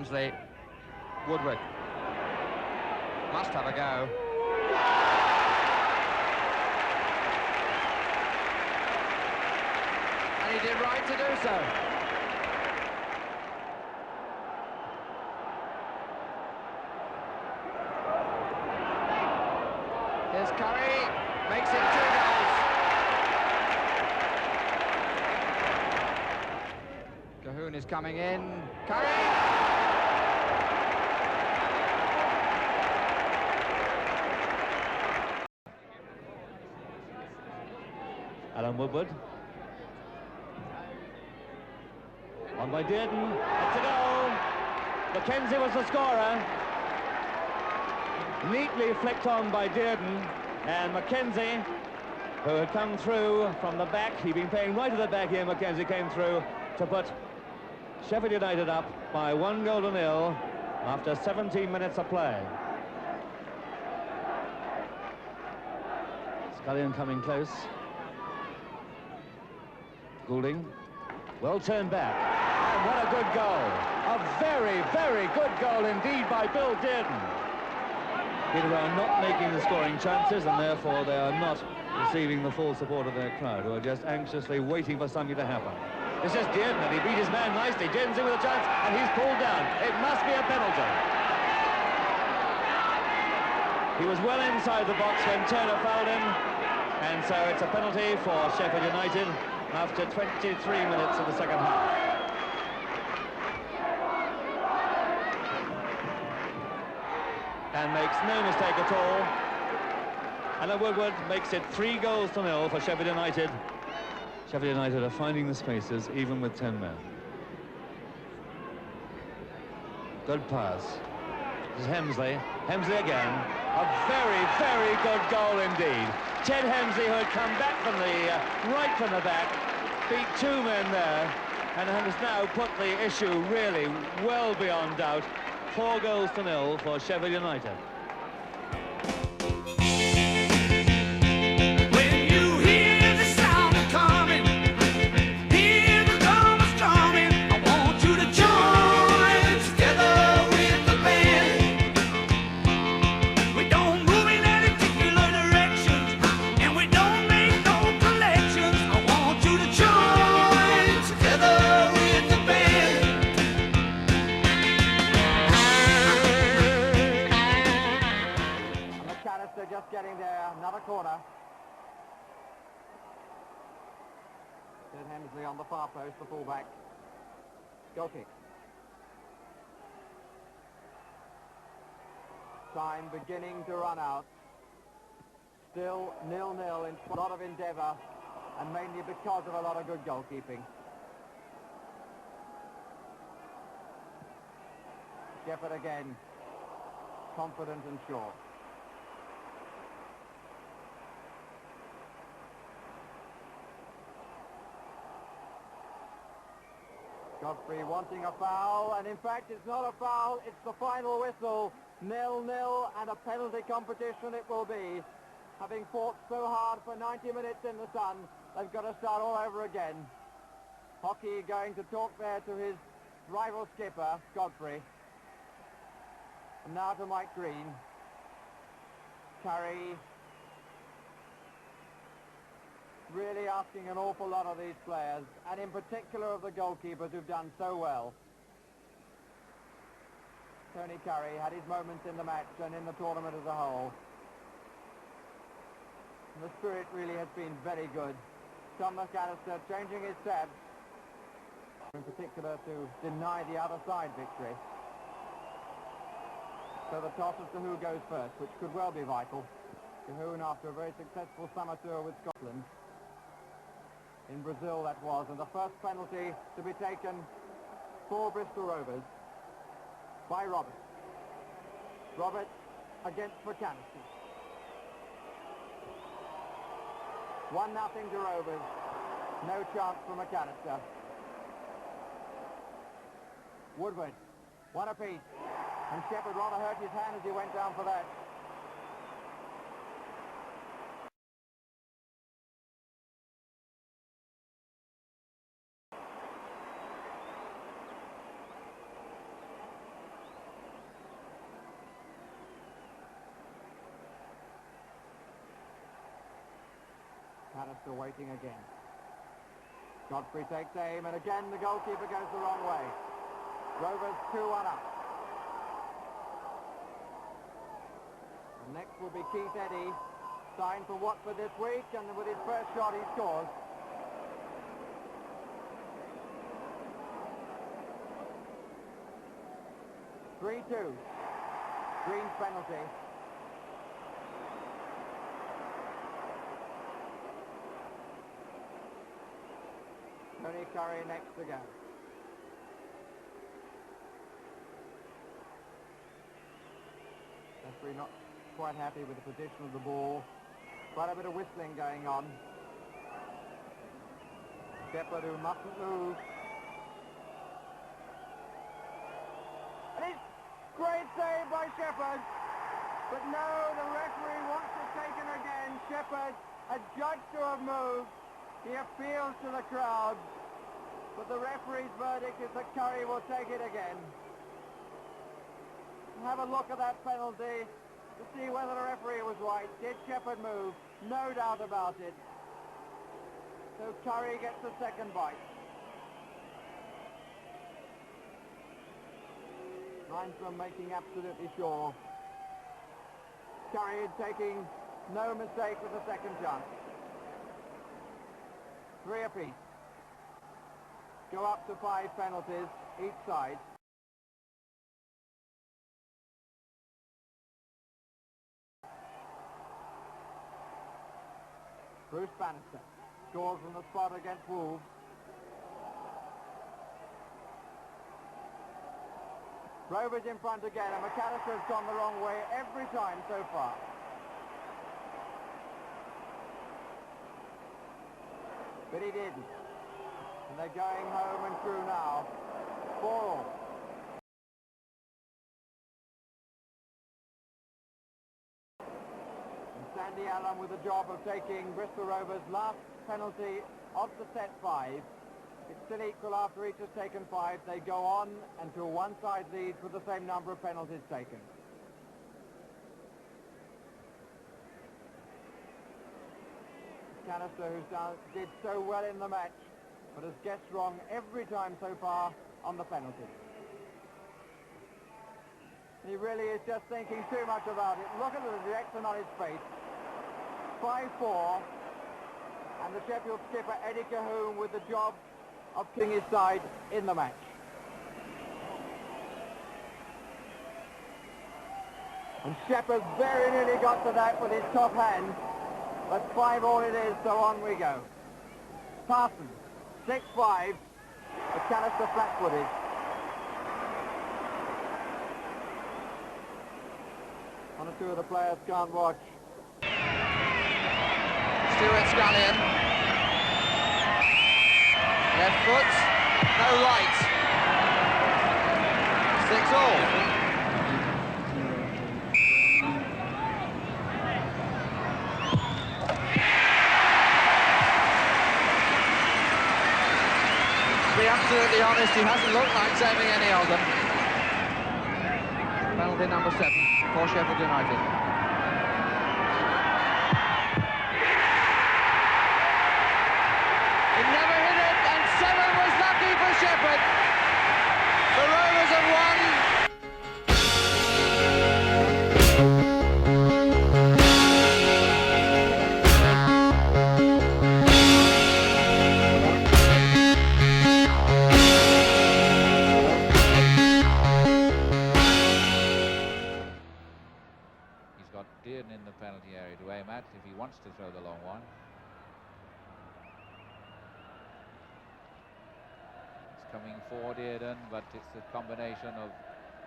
Hemsley. Woodward. Must have a go. And he did right to do so. Here's Curry, makes it 2 goals. Cahoon is coming in. Curry! Alan Woodward. On by Dearden. It's a goal. Mackenzie was the scorer. Neatly flicked on by Dearden. And Mackenzie, who had come through from the back, he'd been playing right at the back here, Mackenzie came through to put Sheffield United up by 1-0 after 17 minutes of play. Scullion coming close. Goulding, well turned back. And what a good goal. A very, very good goal indeed by Bill Dearden. Peterborough are not making the scoring chances, and therefore they are not receiving the full support of their crowd, who are just anxiously waiting for something to happen. This is Dearden, and he beat his man nicely. Dearden's in with a chance, and he's pulled down. It must be a penalty. He was well inside the box when Turner fouled him, and so it's a penalty for Sheffield United after 23 minutes of the second half. And makes no mistake at all. Alan Woodward makes it 3-0 for Sheffield United. Sheffield United are finding the spaces even with 10 men. Good pass. This is Hemsley. Hemsley again. A very, very good goal indeed. Ted Hemsley, who had come back from the right from the back, beat 2 men there, and has now put the issue really well beyond doubt. 4-0 for Sheffield United. Just getting there, another corner. Ted Hemsley on the far post, the fullback. Goal kick. Time beginning to run out. Still 0-0 in a lot of endeavour, and mainly because of a lot of good goalkeeping. Shepherd again, confident and sure. Godfrey wanting a foul, and in fact it's not a foul, it's the final whistle. 0-0, and a penalty competition it will be. Having fought so hard for 90 minutes in the sun, they've got to start all over again. Hockey going to talk there to his rival skipper, Godfrey. And now to Mike Green. Curry. Really asking an awful lot of these players, and in particular of the goalkeepers who've done so well. Tony Curry had his moments in the match and in the tournament as a whole. And the spirit really has been very good. Tom McAllister changing his stabs, in particular to deny the other side victory. So the toss as to who goes first, which could well be vital. Cahoon, after a very successful summer tour with Scotland. In Brazil that was, and the first penalty to be taken for Bristol Rovers by Roberts. Roberts against McAllister. 1-0 to Rovers. No chance for McAllister. Woodward, one apiece. And Shepherd rather hurt his hand as he went down for that. McAllister waiting again. Godfrey takes aim, and again the goalkeeper goes the wrong way. Rovers 2-1 up. And next will be Keith Eddy, signed for Watford this week, and with his first shot he scores. (3-2). Green's penalty. Tony Curry next to go. Referee not quite happy with the position of the ball. Quite a bit of whistling going on. Shepherd, who mustn't move. And it's great save by Shepherd. But no, the referee wants it taken again. Shepherd, adjudged to have moved. He appeals to the crowd. But the referee's verdict is that Curry will take it again. Have a look at that penalty to see whether the referee was right. Did Shepherd move? No doubt about it. So Curry gets the second bite. Linesman making absolutely sure. Curry taking no mistake with the second chance. 3 apiece. Go up to 5 penalties each side. Bruce Bannister scores from the spot against Wolves. Rovers in front again, and McAllister has gone the wrong way every time so far. But he didn't. And they're going home and through now. 4-4. Sandy Allen with the job of taking Bristol Rovers' last penalty of the set 5. It's still equal after each has taken 5. They go on until one side leads with the same number of penalties taken. Canister, who did so well in the match, but has guessed wrong every time so far on the penalty. He really is just thinking too much about it. Look at the reaction on his face. 5-4, and the Sheffield skipper Eddie Cahoon with the job of keeping his side in the match. And Shepherd very nearly got to that with his top hand, but 5-all it is, so on we go. Parsons, 6-5, McAllister flat-footed. One or two of the players can't watch. Stuart Scullion. Left foot, no right. 6-all. To be absolutely honest, he hasn't looked like saving any of them. Penalty number 7 for Sheffield United. Shepherd. The Rovers have won. He's got Dearden in the penalty area to aim at if he wants to throw the long one. Coming for Dearden, but it's the combination of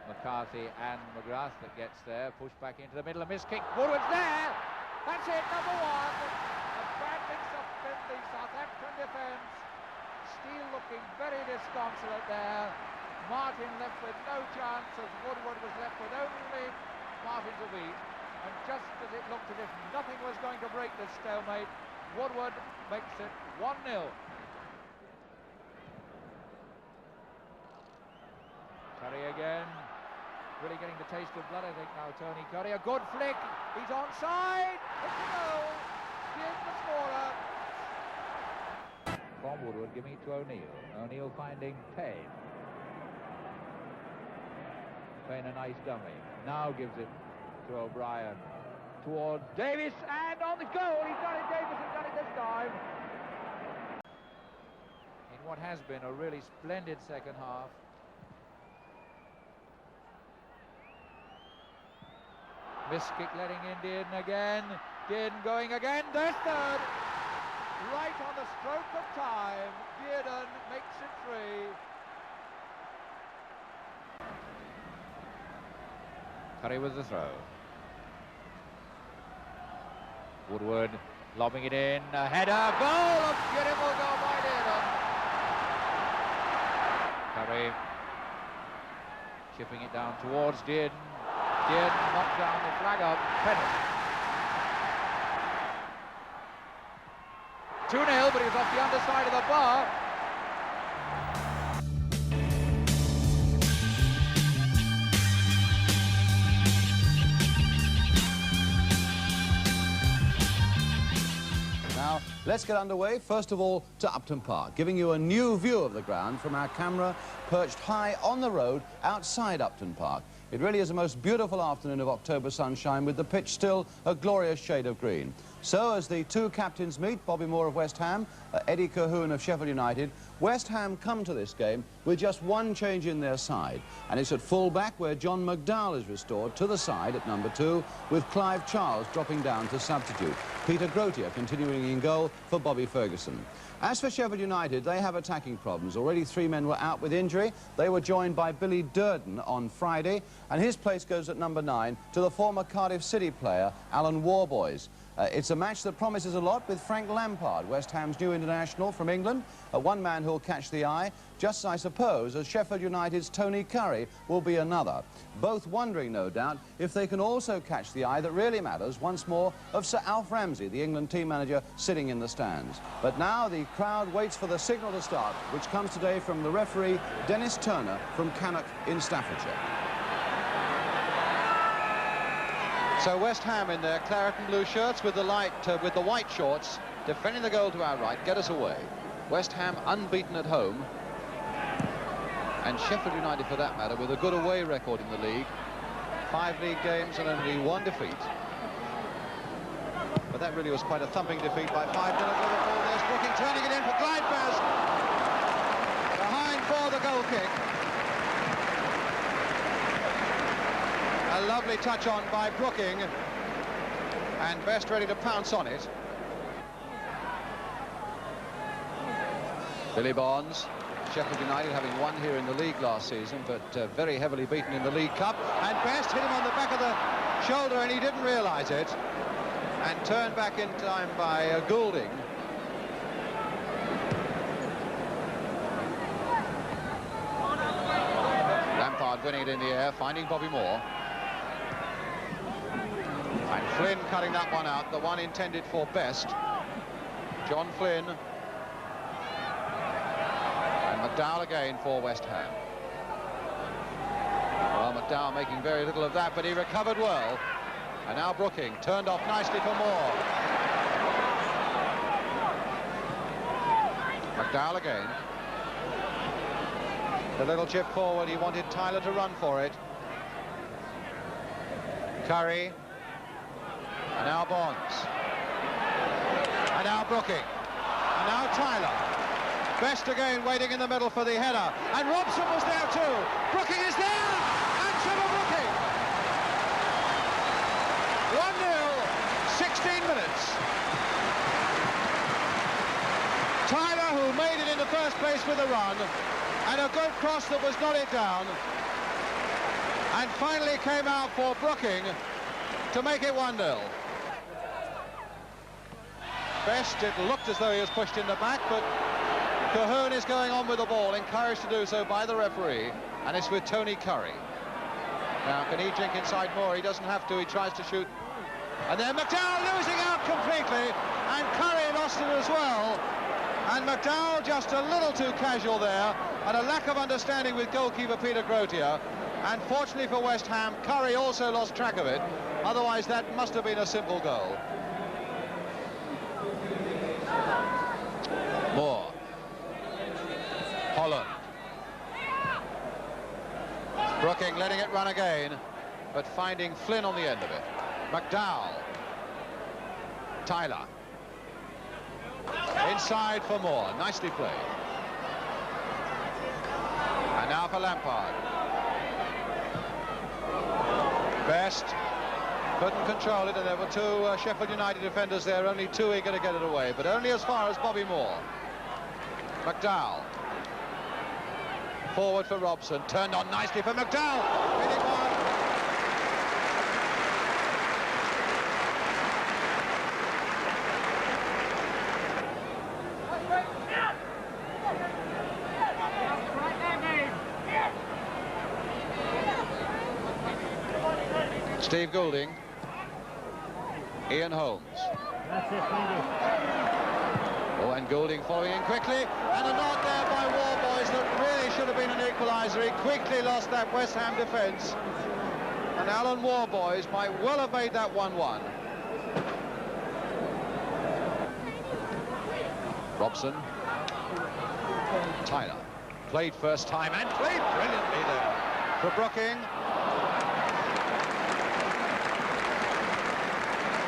McCarthy and McGrath that gets there. Pushed back into the middle, a miss kick. Woodward's there! That's it, number 1. A bad mix up in the Southampton defence. Steele looking very disconsolate there. Martin left with no chance as Woodward was left with only Martin to beat. And just as it looked as if nothing was going to break this stalemate, Woodward makes it 1-0. Curry again, really getting the taste of blood, I think, now, Tony Curry. A good flick, he's onside, it's a goal, here's the scorer, from Woodward, giving it to O'Neill. O'Neill finding Payne. Payne a nice dummy. Now gives it to O'Brien. Toward Davis, and on the goal! He's done it, Davis has done it this time! In what has been a really splendid second half. Miss kick letting in Dearden again. Dearden going again. There's third. Right on the stroke of time. Dearden makes it 3. Curry with the throw. Woodward lobbing it in. A header. Goal! A beautiful goal by Dearden. Curry chipping it down towards Dearden. Dearden knocked down the flag up. Penalty. 2-0, but he was off the underside of the bar. Now, let's get underway, first of all, to Upton Park, giving you a new view of the ground from our camera perched high on the road outside Upton Park. It really is a most beautiful afternoon of October sunshine, with the pitch still a glorious shade of green. So, as the two captains meet, Bobby Moore of West Ham, Eddie Colquhoun of Sheffield United, West Ham come to this game with just one change in their side. And it's at full-back, where John McDowell is restored to the side at number 2, with Clive Charles dropping down to substitute. Peter Grotier continuing in goal for Bobby Ferguson. As for Sheffield United, they have attacking problems. Already 3 men were out with injury. They were joined by Billy Durden on Friday, and his place goes at number 9 to the former Cardiff City player, Alan Warboys. It's a match that promises a lot, with Frank Lampard, West Ham's new international from England, one man who'll catch the eye, just, I suppose, as Sheffield United's Tony Curry will be another. Both wondering, no doubt, if they can also catch the eye that really matters, once more, of Sir Alf Ramsey, the England team manager, sitting in the stands. But now the crowd waits for the signal to start, which comes today from the referee, Dennis Turner, from Cannock in Staffordshire. So West Ham in their claret and blue shirts with the white shorts, defending the goal to our right, get us away. West Ham unbeaten at home, and Sheffield United, for that matter, with a good away record in the league. 5 league games and only 1 defeat. But that really was quite a thumping defeat by 5-0 at Liverpool. There's Brooking turning it in for Clyde Best. Behind for the goal kick. A lovely touch on by Brooking, and Best ready to pounce on it. Billy Bonds, Sheffield United having won here in the league last season, but very heavily beaten in the League Cup, and Best hit him on the back of the shoulder and he didn't realise it, and turned back in time by Goulding. Lampard winning it in the air, finding Bobby Moore. And Flynn cutting that one out, the one intended for Best. John Flynn. And McDowell again for West Ham. Well, McDowell making very little of that, but he recovered well. And now Brooking, turned off nicely for Moore. McDowell again. The little chip forward, he wanted Tyler to run for it. Curry. And now Bonds. And now Brooking. And now Tyler. Best again waiting in the middle for the header. And Robson was there too. Brooking is there! And Trevor Brooking! 1-0, 16 minutes. Tyler, who made it in the first place with a run, and a good cross that was knotted down, and finally came out for Brooking to make it 1-0. Best, it looked as though he was pushed in the back, but Colquhoun is going on with the ball, encouraged to do so by the referee, and it's with Tony Curry. Now, can he drink inside more? He doesn't have to, he tries to shoot. And then McDowell losing out completely, and Curry lost it as well. And McDowell just a little too casual there, and a lack of understanding with goalkeeper Peter Grotier. And fortunately for West Ham, Curry also lost track of it. Otherwise, that must have been a simple goal. Moore Holland. Brooking letting it run again, but finding Flynn on the end of it. McDowell. Tyler. Inside for Moore. Nicely played. And now for Lampard. Best couldn't control it, and there were two Sheffield United defenders there, only too eager to get it away, but only as far as Bobby Moore. McDowell. Forward for Robson. Turned on nicely for McDowell. Hitting one. Steve Goulding. Ian Holmes. Oh, and Goulding following in quickly, and a nod there by Warboys that really should have been an equaliser. He quickly lost that West Ham defence, and Alan Warboys might well have made that 1-1. Robson. Tyler. Played first time and played brilliantly there for Brooking.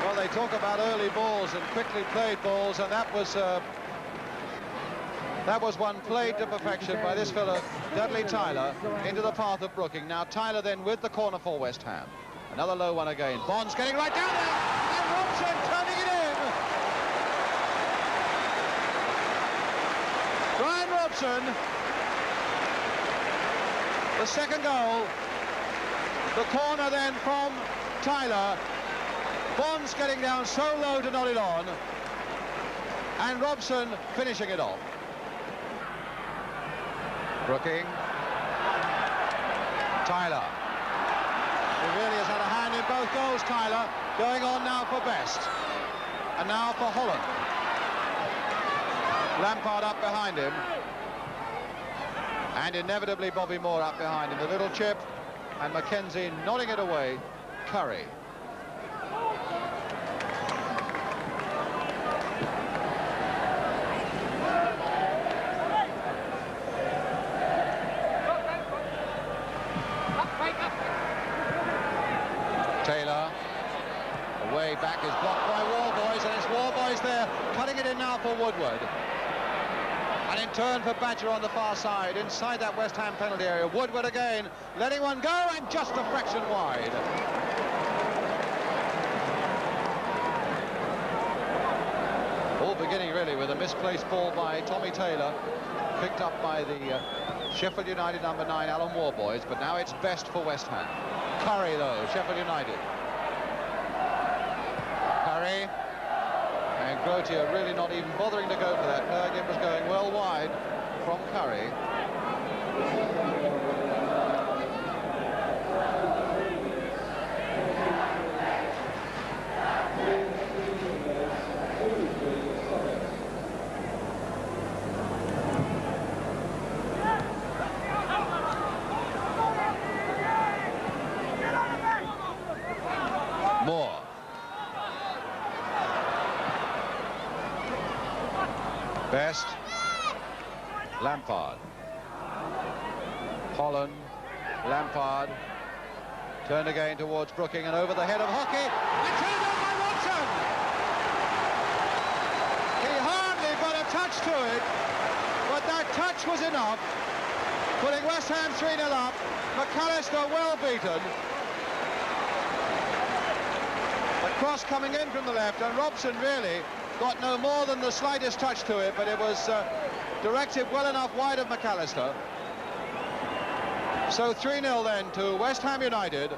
Well, they talk about early balls and quickly played balls, and that was one played to perfection by this fellow, Dudley Tyler, into the path of Brooking. Now Tyler then with the corner for West Ham. Another low one again. Bonds getting right down there, and Robson turning it in. Brian Robson, the second goal. The corner then from Tyler. Bonds getting down so low to nod it on, and Robson finishing it off. Brooking. Tyler. He really has had a hand in both goals, Tyler. Going on now for Best. And now for Holland. Lampard up behind him. And inevitably Bobby Moore up behind him. The little chip, and Mackenzie nodding it away. Curry. Taylor, away back is blocked by Warboys, and it's Warboys there, cutting it in now for Woodward. And in turn for Badger on the far side, inside that West Ham penalty area. Woodward again, letting one go, and just a fraction wide. All beginning really with a misplaced ball by Tommy Taylor, picked up by the Sheffield United number 9, Alan Warboys, but now it's Best for West Ham. Curry, though, Sheffield United. Curry. And Grotier really not even bothering to go for that. Bergen was going well wide from Curry. Moore. Best. Lampard. Holland. Lampard. Turned again towards Brooking, and over the head of Hockey. And turned on by Watson. He hardly got a touch to it, but that touch was enough, putting West Ham 3-0 up. McAllister well beaten. Cross coming in from the left, and Robson really got no more than the slightest touch to it, but it was directed well enough wide of McAllister. So 3-0 then to West Ham United.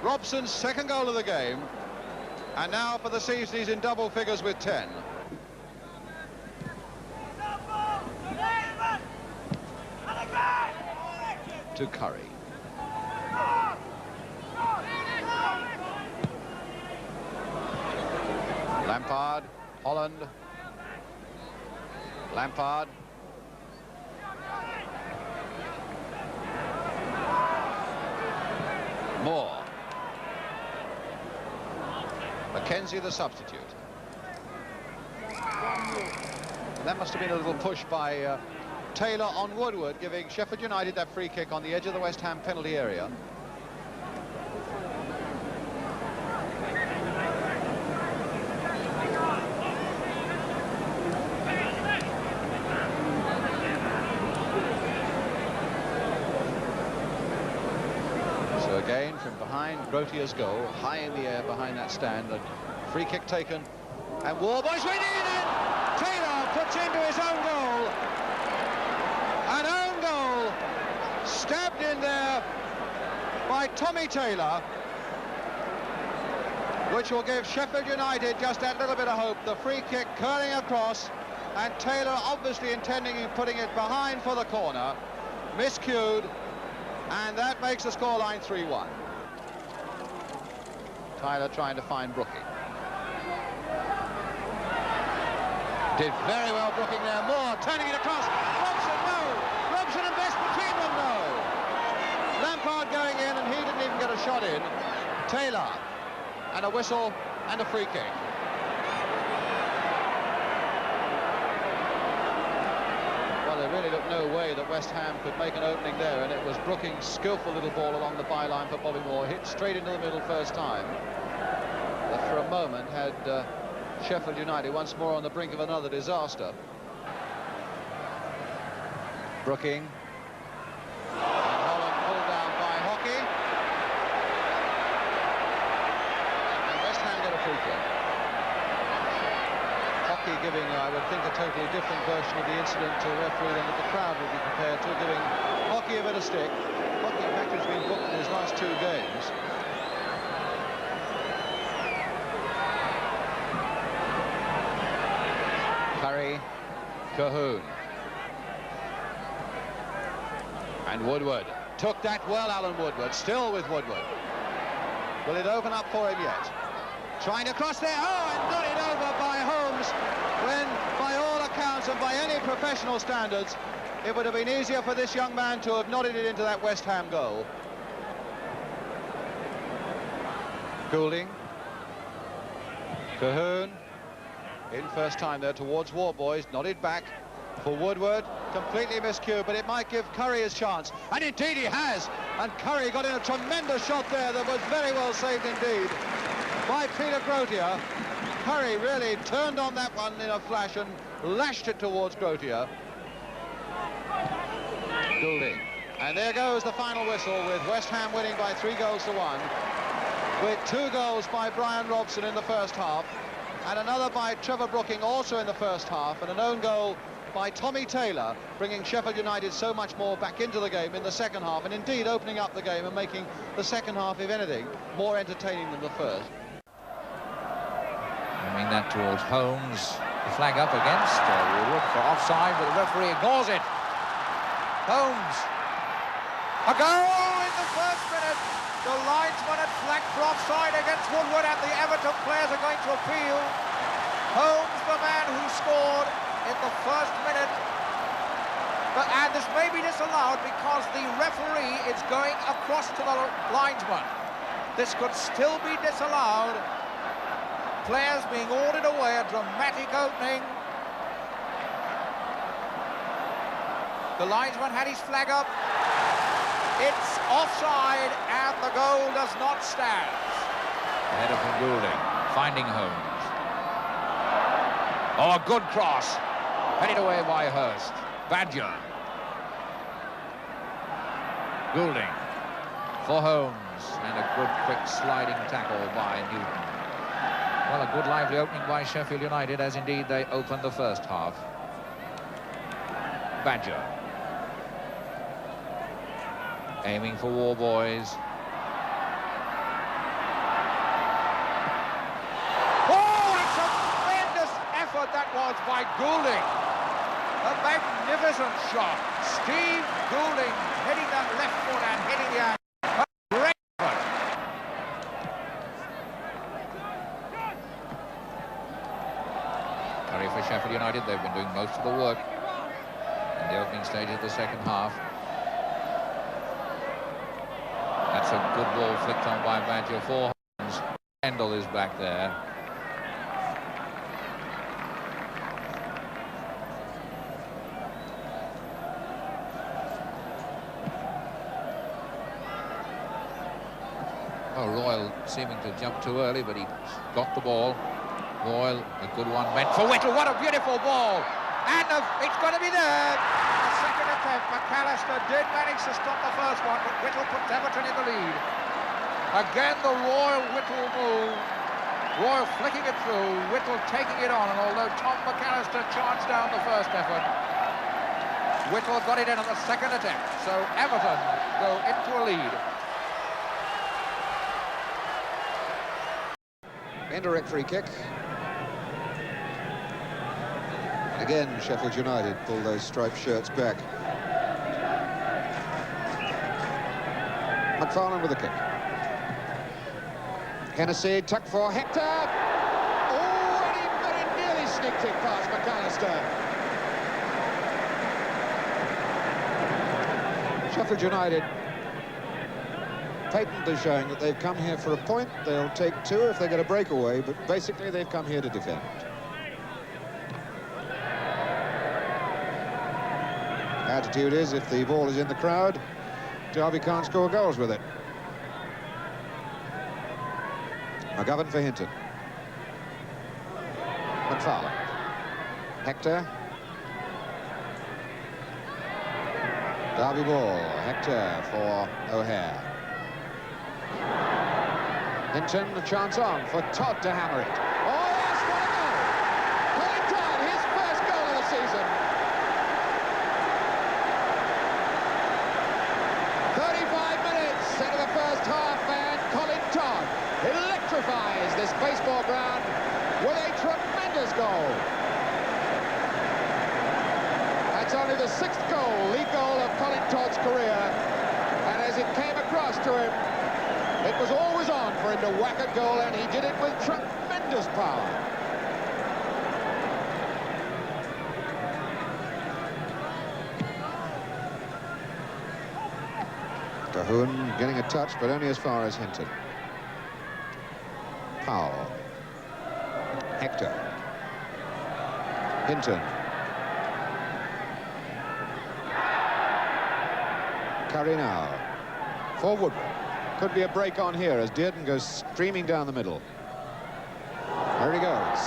Robson's second goal of the game, and now for the season he's in double figures with 10. To Curry. Lampard, Holland, Lampard. Moore. Mackenzie the substitute. That must have been a little push by Taylor on Woodward, giving Sheffield United that free kick on the edge of the West Ham penalty area. So again, from behind Grotia's goal, high in the air behind that stand, a free kick taken, and Warboys went in, and Taylor puts into his own goal. An own goal, stabbed in there by Tommy Taylor, which will give Sheffield United just that little bit of hope. The free kick curling across, and Taylor obviously intending putting it behind for the corner, miscued, and that makes the scoreline 3-1. Tyler trying to find Brooking. Did very well Brooking there. Moore turning it across. Robson, no. Robson and Best between them, no. Lampard going in, and he didn't even get a shot in. Taylor, and a whistle and a free kick. Well, there really looked no way that West Ham could make an opening there, and it was Brooking's skillful little ball along the byline for Bobby Moore, hit straight into the middle first time. That for a moment had Sheffield United once more on the brink of another disaster. Brooking. And Holland pulled down by Hockey. And West Ham get a free kick. Hockey giving, I would think, a totally different version of the incident to a referee than that the crowd would be prepared to, giving Hockey a bit of stick. Hockey, in fact, has been booked in his last 2 games. Curry, Cahoon, and Woodward took that well. Alan Woodward, still with Woodward. Will it open up for him yet? Trying to cross there, oh, and not it over by Holmes, when by all accounts and by any professional standards it would have been easier for this young man to have nodded it into that West Ham goal. Goulding, Cahoon, in first time there towards Warboys, nodded back for Woodward, completely miscued, but it might give Curry his chance, and indeed he has, and Curry got in a tremendous shot there that was very well saved indeed by Peter Grotia. Curry really turned on that one in a flash and lashed it towards Grotia. Goulding, and there goes the final whistle, with West Ham winning by 3-1, with 2 goals by Brian Robson in the first half, and another by Trevor Brooking also in the first half, and an own goal by Tommy Taylor, bringing Sheffield United so much more back into the game in the second half, and indeed opening up the game and making the second half, if anything, more entertaining than the first. Aiming that towards Holmes. The flag up against Woodward for offside, but the referee ignores it. Holmes. A goal in the first minute. The linesman had flagged for offside against Woodward, and the Everton players are going to appeal. Holmes, the man who scored in the first minute. And this may be disallowed because the referee is going across to the linesman. This could still be disallowed. Players being ordered away, a dramatic opening. The linesman had his flag up. It's offside, and the goal does not stand. Header from Goulding, finding Holmes. Oh, a good cross. Headed away by Hurst. Badger. Goulding for Holmes, and a good quick sliding tackle by Newton. Well, a good lively opening by Sheffield United, as indeed they opened the first half. Badger. Aiming for Warboys. Oh, a tremendous effort that was by Goulding. A magnificent shot. Steve Goulding hitting that left foot and hitting the angle. A great effort. Curry for Sheffield United. They've been doing most of the work in the opening stage of the second half. That's a good ball flicked on by Badger for Holmes. Kendall is back there. Oh, Royal seeming to jump too early, but he got the ball. Royal, a good one meant for Whittle. What a beautiful ball! And it's going to be there. A second attempt. McAllister did manage to stop the first one, but Whittle puts Everton in the lead. Again, the Royal Whittle move. Royal flicking it through, Whittle taking it on, and although Tom McAllister charged down the first effort, Whittle got it in at the second attempt. So Everton go into a lead. Indirect free kick. Again, Sheffield United pull those striped shirts back. McFarlane with the kick. Hennessy, tuck for Hector. Oh, and he very nearly sneaked it past McAllister. Sheffield United patently showing that they've come here for a point. They'll take two if they get a breakaway, but basically they've come here to defend. Attitude is, if the ball is in the crowd, Derby can't score goals with it. McGovern for Hinton. McFarlane. Hector. Derby ball. Hector for O'Hare. Hinton, a chance on for Todd to hammer it. Oh, yes, what a goal! Colin Todd, his first goal of the season. 35 minutes into the first half, and Colin Todd electrifies this baseball ground with a tremendous goal. That's only the 6th goal, league goal of Colin Todd's career, and as it came across to him, it was always on for him to whack a goal, and he did it with tremendous power. Cahoon getting a touch, but only as far as Hinton. Powell. Hector. Hinton. Curry now. For Woodward. Could be a break on here as Dearden goes streaming down the middle. There he goes.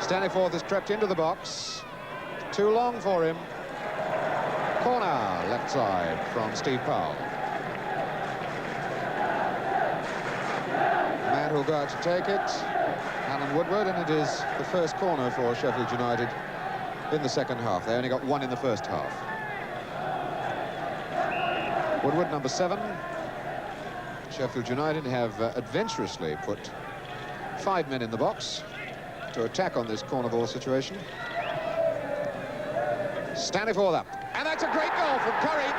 Staniforth has crept into the box. Too long for him. Corner, left side from Steve Powell. The man who'll go out to take it, Alan Woodward, and it is the first corner for Sheffield United in the second half. They only got one in the first half. Woodward, number 7. Sheffield United have adventurously put 5 men in the box to attack on this corner ball situation. Staniforth up. And that's a great goal from Curry.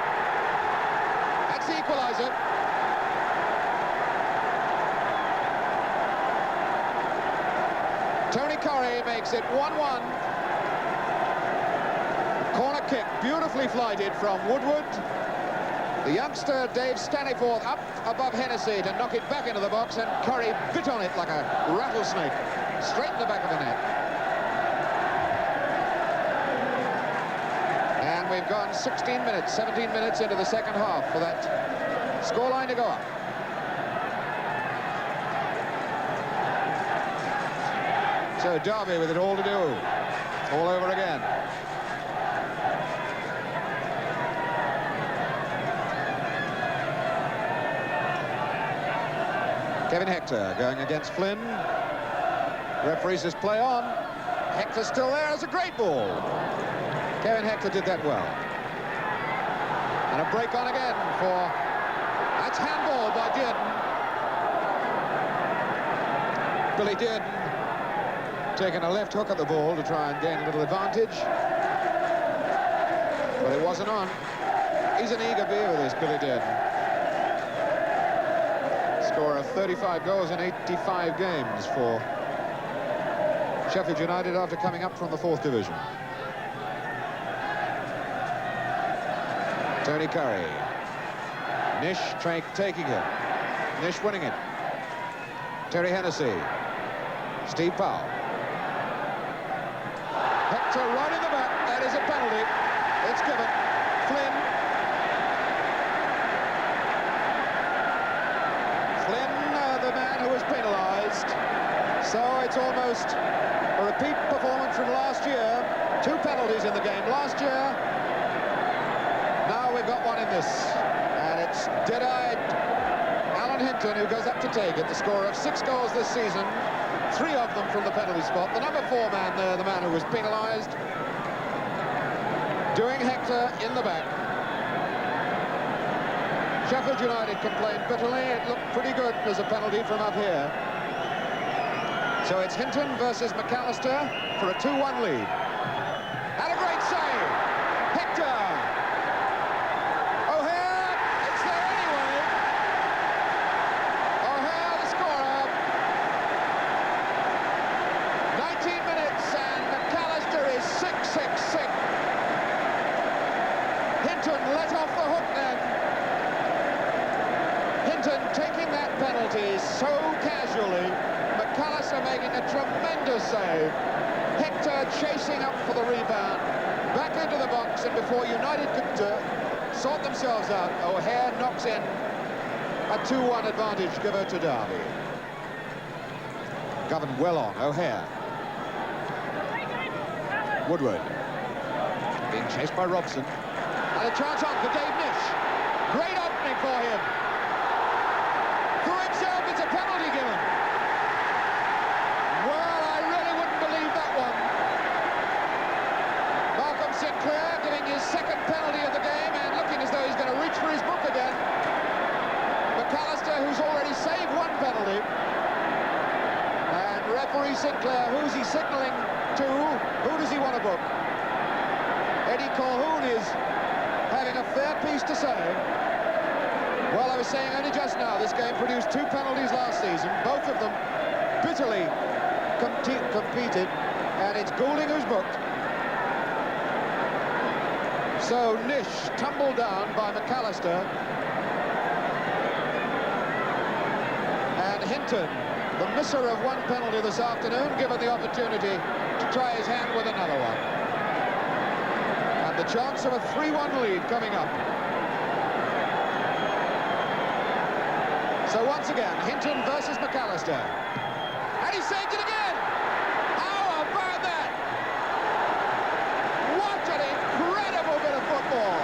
That's the equaliser. Tony Curry makes it 1-1. Corner kick beautifully flighted from Woodward. The youngster Dave Staniforth up above Hennessy to knock it back into the box, and Curry bit on it like a rattlesnake, straight in the back of the net. And we've gone 16 minutes, 17 minutes into the second half for that scoreline to go up. So Derby with it all to do, all over again. Kevin Hector going against Flynn. Referee says play on. Hector's still there. It's a great ball. Kevin Hector did that well. And a break on again for... That's handball by Dearden. Billy Dearden taking a left hook at the ball to try and gain a little advantage. But it wasn't on. He's an eager beer, this Billy Dearden. Score of 35 goals in 85 games for Sheffield United after coming up from the 4th division. Tony Curry. Nish taking it. Nish winning it. Terry Hennessy. Steve Powell. Hector right in the back. That is a penalty. It's given. Flynn. it's almost a repeat performance from last year. 2 penalties in the game last year. Now we've got one in this. And it's dead-eyed Alan Hinton who goes up to take it. The scorer of 6 goals this season, 3 of them from the penalty spot. The number 4 man there, the man who was penalised, doing Hector in the back. Sheffield United complained bitterly. It looked pretty good as a penalty from up here. So it's Hinton versus McAllister for a 2-1 lead. And a great save! Hector! O'Hare, it's there anyway. O'Hare, the scorer. 19 minutes and McAllister is sick. Hinton let off the hook then. Hinton taking that penalty so casually. McAllister making a tremendous save. Hector chasing up for the rebound. Back into the box, and before United could sort themselves out, O'Hare knocks in a 2-1 advantage given to Derby. Governed well on, O'Hare. Woodward. Being chased by Robson. And a chance on for Dave Nish. Great opening for him. For himself, it's a penalty given. Well, I really wouldn't believe that one. Malcolm Sinclair giving his 2nd penalty of the game and looking as though he's going to reach for his book again. McAllister, who's already saved 1 penalty. And referee Sinclair, who's he signalling to? Who does he want to book? Eddie Colquhoun is having a fair piece to say. Well, I was saying only just now, this game produced 2 penalties last season, both of them bitterly competed, and it's Goulding who's booked. So Nish tumbled down by McAllister, and Hinton, the misser of 1 penalty this afternoon, given the opportunity to try his hand with another one. And the chance of a 3-1 lead coming up. So once again, Hinton versus McAllister. And he saved it again! How about that? What an incredible bit of football!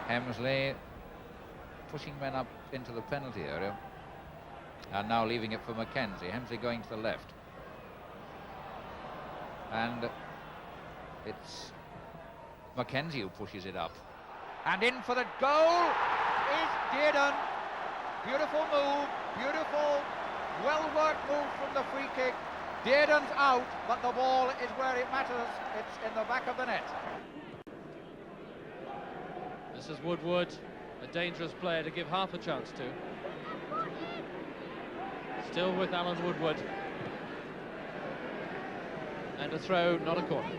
Hemsley pushing men up into the penalty area. And now leaving it for Mackenzie. Hemsley going to the left. And it's Mackenzie who pushes it up. And in for the goal is Dearden. Beautiful move, beautiful, well-worked move from the free kick. Dearden's out, but the ball is where it matters. It's in the back of the net. This is Woodward, a dangerous player to give half a chance to. Still with Alan Woodward. And a throw, not a corner.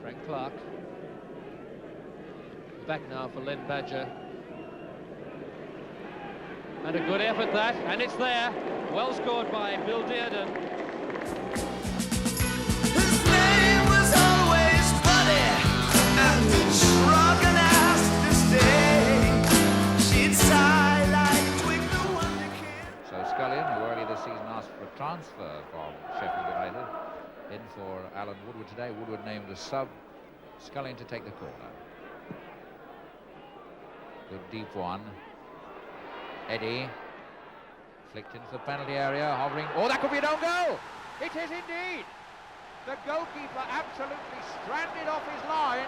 Frank Clark. Back now for Len Badger. And a good effort that, and it's there. Well scored by Bill Dearden. His name was always Buddy, and shrug and ask to stay. She'd sigh like Twig the Wonder Kid. So Scullion, who earlier this season asked for a transfer from Sheffield United, in for Alan Woodward today. Woodward named as sub. Scullion to take the corner. Good deep one. Eddie flicked into the penalty area, hovering. Oh, that could be an own goal! It is indeed! The goalkeeper absolutely stranded off his line.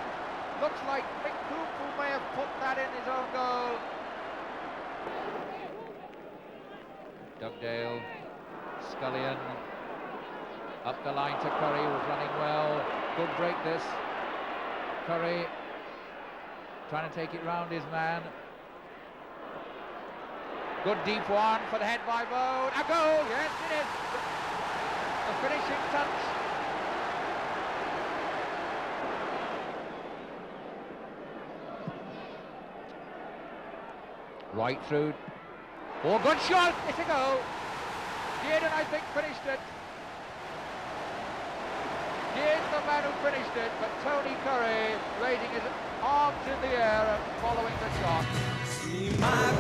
Looks like Mick Cooper may have put that in his own goal. Dugdale, Scullion, up the line to Curry, who's running well. Good break this. Curry trying to take it round his man. Good deep one for the head by Bone. A goal, yes it is. The finishing touch. Right through. Oh, good shot. It's a goal. Dearden, I think, finished it. Here's the man who finished it, but Tony Curry raising his arms in the air and following the shot. See my